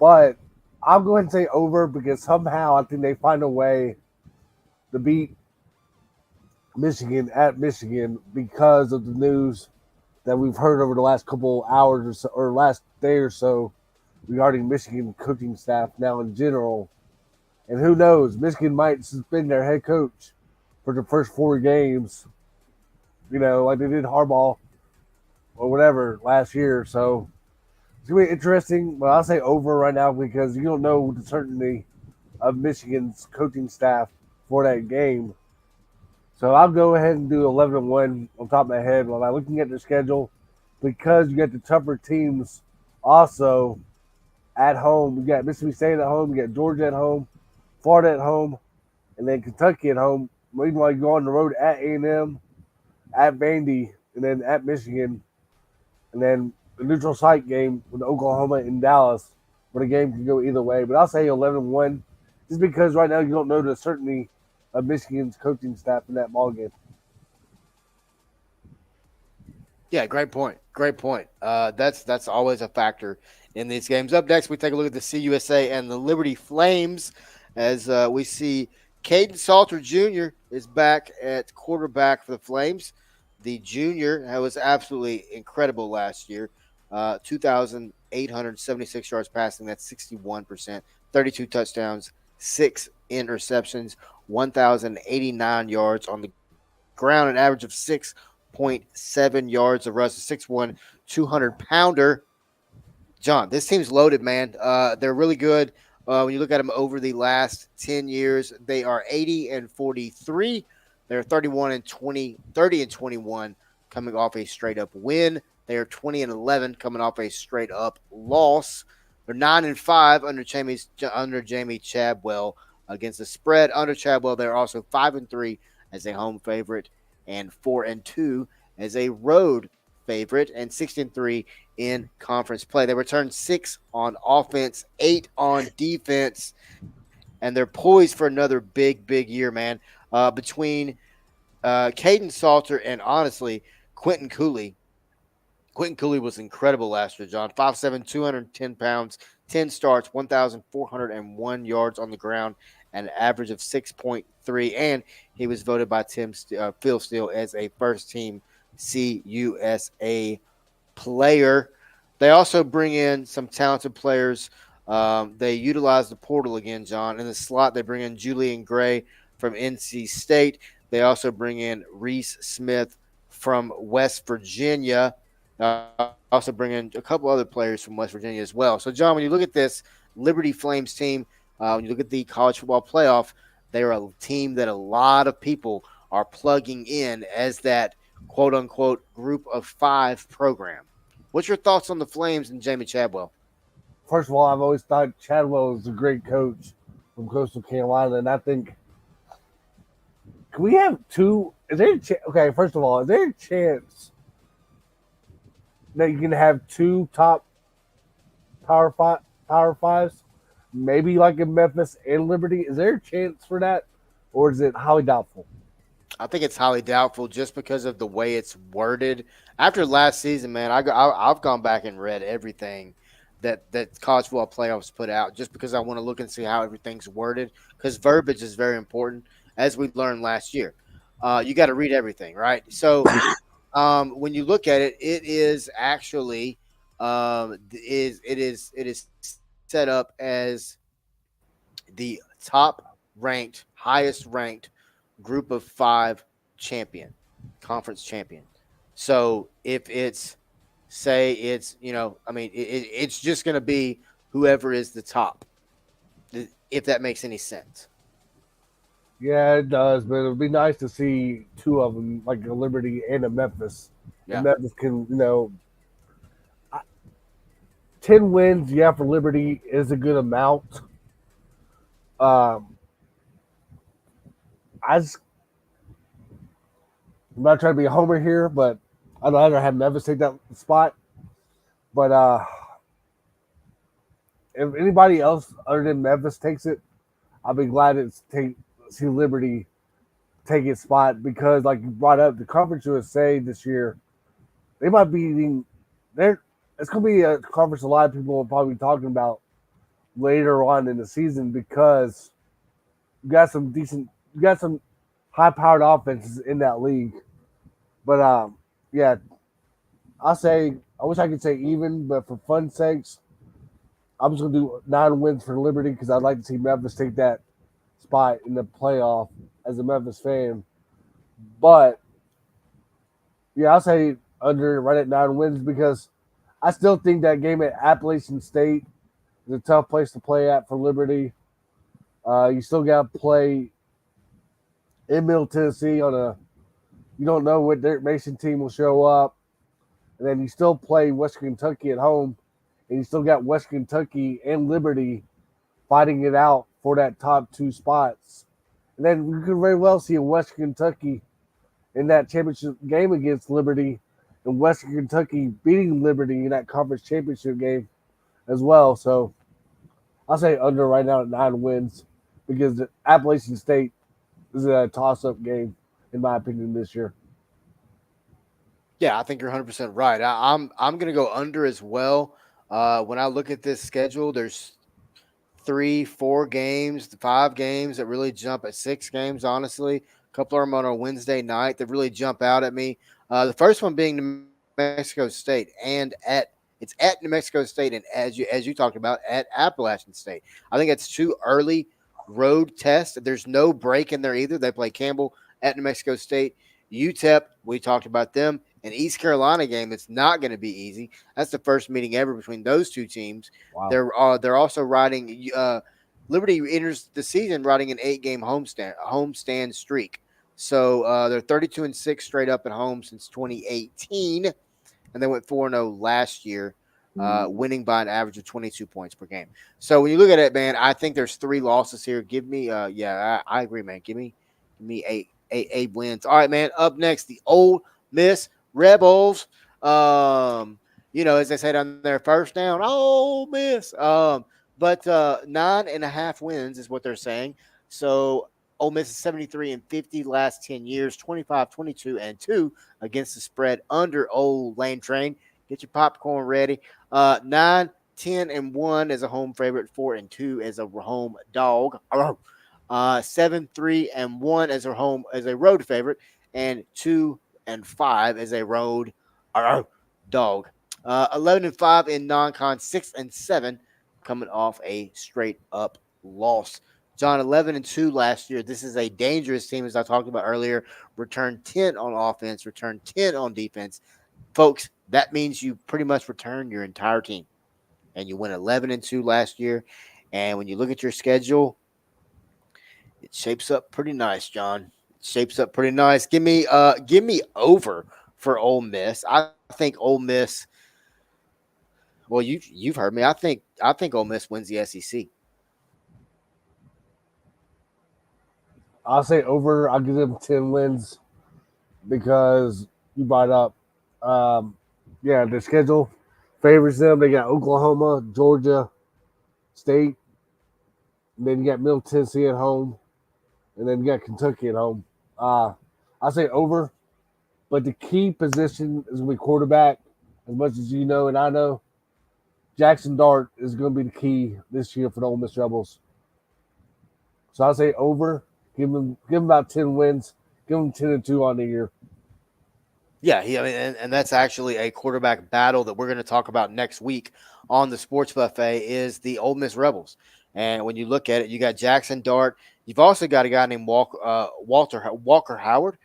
But I'll go ahead and say over because somehow I think they find a way to beat Michigan at Michigan because of the news that we've heard over the last couple hours or so, or last day or so regarding Michigan coaching staff now in general. And who knows, Michigan might suspend their head coach for the first 4 games, like they did Harbaugh or whatever last year. So it's going to be interesting, but I'll say over right now because you don't know the certainty of Michigan's coaching staff for that game. So I'll go ahead and do 11-1 on top of my head while I'm looking at the schedule because you got the tougher teams also at home. You got Mississippi State at home, you got Georgia at home, Florida at home, and then Kentucky at home. Meanwhile, you go on the road at A&M, at Vandy, and then at Michigan, and then the neutral site game with Oklahoma and Dallas, where the game can go either way. But I'll say 11-1 just because right now you don't know the certainty of Michigan's coaching staff in that ball game. Yeah, great point. Great point. That's always a factor in these games. Up next, we take a look at the CUSA and the Liberty Flames as we see Caden Salter Jr. is back at quarterback for the Flames. The junior was absolutely incredible last year. 2,876 yards passing. That's 61%. 32 touchdowns, 6 interceptions, 1,089 yards on the ground, an average of 6.7 yards of rush. 6'1", 200-pounder. John, this team's loaded, man. They're really good. When you look at them over the last 10 years, they are 80-43. They're 30-21 coming off a straight-up win. They are 20-11 coming off a straight-up loss. They're 9-5 under Jamie Chadwell against the spread. Under Chadwell, they're also 5-3 as a home favorite and 4-2 as a road favorite, and 6-3 in conference play. They returned 6 on offense, 8 on defense, and they're poised for another big year, man. Between Caden Salter and, honestly, Quentin Cooley. Quentin Cooley was incredible last year, John. 5'7", 210 pounds, 10 starts, 1,401 yards on the ground, an average of 6.3, and he was voted by Phil Steele as a first-team CUSA player. They also bring in some talented players. They utilize the portal again, John. In the slot, they bring in Julian Gray from NC State. They also bring in Reese Smith from West Virginia. Also bring in a couple other players from West Virginia as well. So, John, when you look at this Liberty Flames team, when you look at the college football playoff, they're a team that a lot of people are plugging in as that quote-unquote group of 5 program. What's your thoughts on the Flames and Jamie Chadwell? First of all, I've always thought Chadwell is a great coach from Coastal Carolina, and I think Can we have two? Is there okay? First of all, is there a chance that you can have two top power fives, maybe like in Memphis and Liberty? Is there a chance for that, or is it highly doubtful? I think it's highly doubtful just because of the way it's worded. After last season, man, I've gone back and read everything that college football playoffs put out just because I want to look and see how everything's worded because verbiage is very important as we learned last year. You got to read everything, right? So when you look at it, it is actually it is set up as the top ranked, highest ranked group of five champion, conference champion. So if it's say it's I mean it's just going to be whoever is the top, if that makes any sense. Yeah, it does, but it would be nice to see two of them, like a Liberty and a Memphis. And Yeah. Memphis can, 10 wins, yeah, for Liberty is a good amount. Um, I just, I'm not trying to be a homer here, but I'd rather have Memphis take that spot. But if anybody else other than Memphis takes it, I'll be glad to see Liberty take its spot because, like you brought up, the Conference USA this year, they might be eating. They're it's going to be a conference a lot of people will probably be talking about later on in the season because you got some high powered offenses in that league. But yeah, I'll say I wish I could say even, but for fun sakes, I'm just gonna do 9 wins for Liberty because I'd like to see Memphis take that spot in the playoff as a Memphis fan. But yeah, I'll say under right at 9 wins because I still think that game at Appalachian State is a tough place to play at for Liberty. You still got to play in Middle Tennessee on a you don't know what Derek Mason team will show up, and then you still play Western Kentucky at home, and you still got Western Kentucky and Liberty fighting it out for that top two spots. And then you could very well see a Western Kentucky in that championship game against Liberty, and Western Kentucky beating Liberty in that conference championship game as well. So I'll say under right now at 9 wins because the Appalachian State is a toss-up game in my opinion this year. Yeah, I think you're 100% right. I'm going to go under as well. When I look at this schedule, there's 3, 4 games, 5 games that really jump at 6 games. Honestly, a couple of them on a Wednesday night that really jump out at me. The first one being New Mexico State, it's at New Mexico State, and as you talked about, at Appalachian State. I think it's too early road test. There's no break in there either. They play Campbell at New Mexico State. UTEP, we talked about them. An East Carolina game that's not going to be easy. That's the first meeting ever between those two teams. Wow. They're also riding. Liberty enters the season riding an 8 game homestand streak. So they're 32-6 straight up at home since 2018, and they went 4-0 last year, winning by an average of 22 points per game. So when you look at it, man, I think there's 3 losses here. Give me, I agree, man. Give me eight wins. All right, man. Up next, the Ole Miss Rebels. As they say down there, first down, Ole Miss. But 9.5 wins is what they're saying. So Ole Miss is 73-50 last 10 years, 25, 22-2 against the spread under Old Lane Train. Get your popcorn ready. 9, 10-1 as a home favorite, 4-2 as a home dog. 7, 3-1 as a road favorite, and 2-5 as a road dog. 11-5 in non-con, 6-7 coming off a straight up loss. John, 11-2 last year. This is a dangerous team, as I talked about earlier. Return 10 on offense, return 10 on defense. Folks, that means you pretty much return your entire team. And you went 11-2 last year. And when you look at your schedule, it shapes up pretty nice, John. It shapes up pretty nice. Give me over for Ole Miss. I think Ole Miss. Well, you've heard me. I think Ole Miss wins the SEC. I'll say over. I'll give them 10 wins because you brought up, um, yeah, the schedule favors them. They got Oklahoma, Georgia State, and then you got Middle Tennessee at home, and then you got Kentucky at home. I'll say over, but the key position is going to be quarterback. As much as you know and I know, Jackson Dart is going to be the key this year for the Ole Miss Rebels. So I'll say over. Give them about 10 wins. Give them 10-2 on the year. Yeah, I mean, and that's actually a quarterback battle that we're going to talk about next week on the Sports Buffet is the Ole Miss Rebels. And when you look at it, you got Jackson Dart. You've also got a guy named Walker Howard,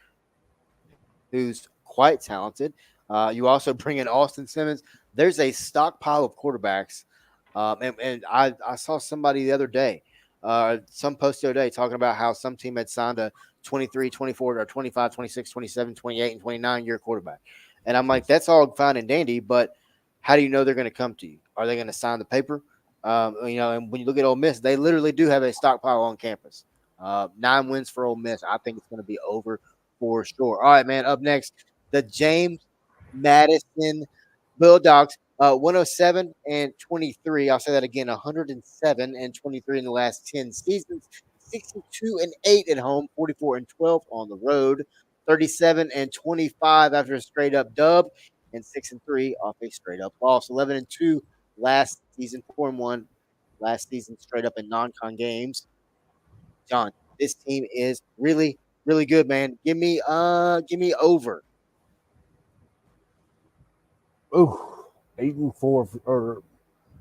who's quite talented. You also bring in Austin Simmons. There's a stockpile of quarterbacks. And I saw somebody the other day, some post the other day talking about how some team had signed a 23, 24, or 25, 26, 27, 28, and 29-year quarterback. And I'm like, that's all fine and dandy, but how do you know they're going to come to you? Are they going to sign the paper? And when you look at Ole Miss, they literally do have a stockpile on campus. 9 wins for Ole Miss. I think it's going to be over for sure. All right, man. Up next, the James Madison Bulldogs. 107 and 23. I'll say that again. 107 and 23 in the last 10 seasons. 62 and 8 at home. 44 and 12 on the road. 37 and 25 after a straight up dub, and 6 and 3 off a straight up loss. 11 and 2 last season. 4 and 1 last season straight up in non-con games. John, this team is really, really good, man. Give me over. Ooh, 8-4, or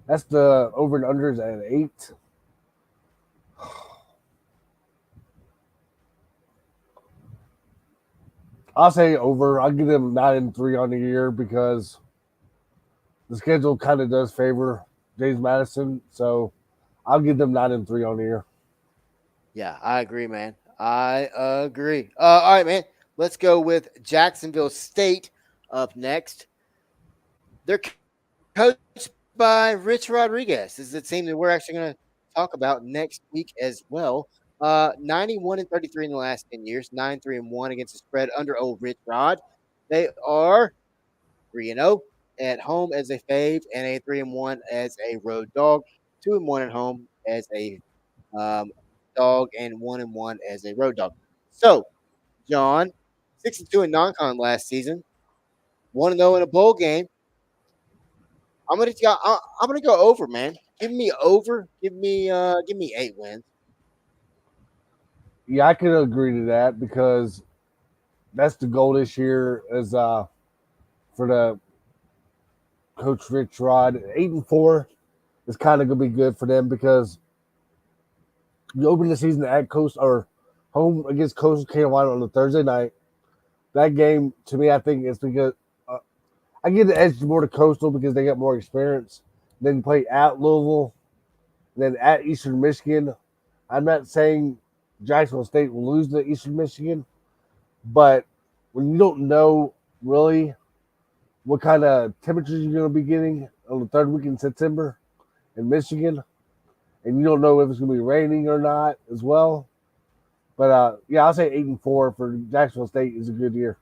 that's the over and unders at 8. I'll say over. I'll give them 9-3 on the year because the schedule kind of does favor James Madison. So I'll give them 9-3 on the year. Yeah, I agree, man. I agree. All right, man. Let's go with Jacksonville State up next. They're coached by Rich Rodriguez. This is a team that we're actually going to talk about next week as well. 91 and 33 in the last 10 years, 9-3-1 against the spread under old Rich Rod. They are 3-0 at home as a fave and a 3-1 as a road dog, 2-1 at home as a um, dog, and 1-1 as a road dog. So, John, 6-2 in non-con last season, 1-0 in a bowl game. I'm gonna go over, man. Give me over. Give me 8 wins. Yeah, I can agree to that because that's the goal this year is for the coach Rich Rod. 8-4 is kind of gonna be good for them because you open the season at Coast or home against Coastal Carolina on a Thursday night. That game to me, I think it's because I give the edge more to Coastal because they got more experience. Then you play at Louisville, and then at Eastern Michigan. I'm not saying Jacksonville State will lose to Eastern Michigan, but when you don't know really what kind of temperatures you're going to be getting on the third week in September in Michigan, and you don't know if it's going to be raining or not as well. But yeah, I'll say 8-4 for Jacksonville State is a good year.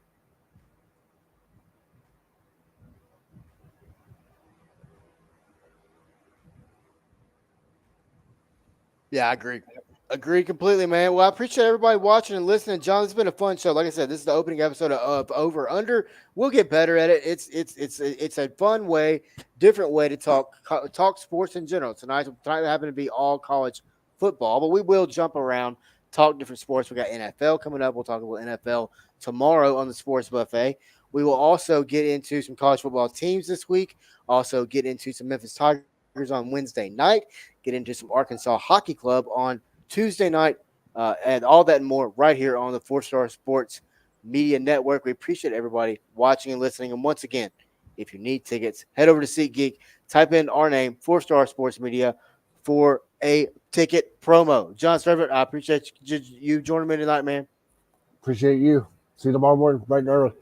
Yeah, I agree. Agree completely, man. Well, I appreciate everybody watching and listening. John, it's been a fun show. Like I said, this is the opening episode of Over Under. We'll get better at it. It's a fun way, different way to talk sports in general. Tonight happened to be all college football, but we will jump around, talk different sports. We got NFL coming up. We'll talk about NFL tomorrow on the Sports Buffet. We will also get into some college football teams this week. Also get into some Memphis Tigers on Wednesday night. Get into some Arkansas Hockey Club on Tuesday night, and all that and more right here on the 4 Star Sports Media Network. We appreciate everybody watching and listening. And once again, if you need tickets, head over to SeatGeek, type in our name, 4 Star Sports Media, for a ticket promo. John Servant, I appreciate you joining me tonight, man. Appreciate you. See you tomorrow morning, bright and early.